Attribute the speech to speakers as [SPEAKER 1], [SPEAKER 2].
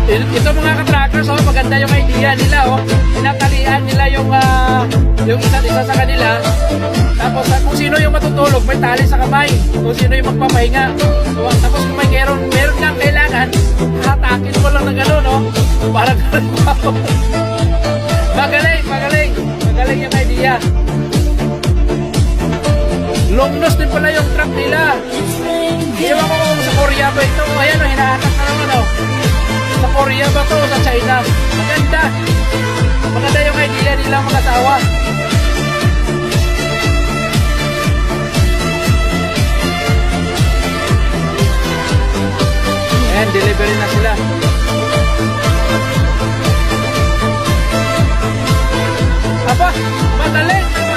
[SPEAKER 1] Ito mga ka-trackers, oh, maganda yung idea nila, oh. Tinatalian nila yung isa't isa sa kanila. Tapos kung sino yung matutulog, may tali sa kamay. Kung sino yung magpapahinga. So, tapos kung meron kang kailangan, hatakin mo lang na gano'n, no? Parang magaling yung idea. Long nose din pala yung truck nila. Iwan ko kung sa Korea ba ito. Ayan, hinahatak na naman, oh. Sa Korea ba to? Sa China? Maganda. Maganda yung idea nila mga asawa. Ayan, delivery na sila. Aba, madali.